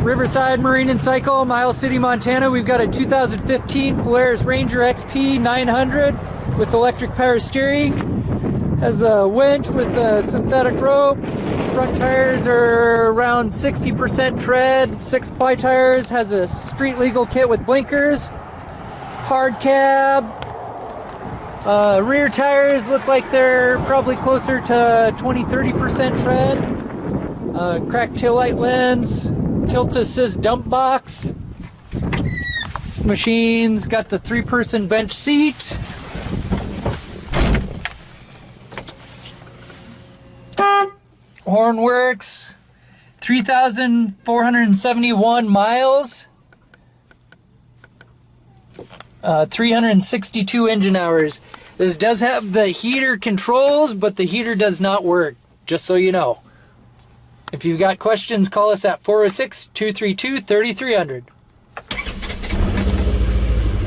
Riverside Marine and Cycle, Miles City, Montana. We've got a 2015 Polaris Ranger XP 900 with electric power steering. Has a winch with a synthetic rope. Front tires are around 60% tread. 6-ply tires. Has a street legal kit with blinkers. Hard cab. Rear tires look like they're probably closer to 20-30% tread. Cracked taillight lens. Tilt-assist dump box. Machine's got the 3-person bench seat. Horn works. 3,471 miles. 362 engine hours. This does have the heater controls, but the heater does not work, just so you know. If you've got questions, call us at 406-232-3300.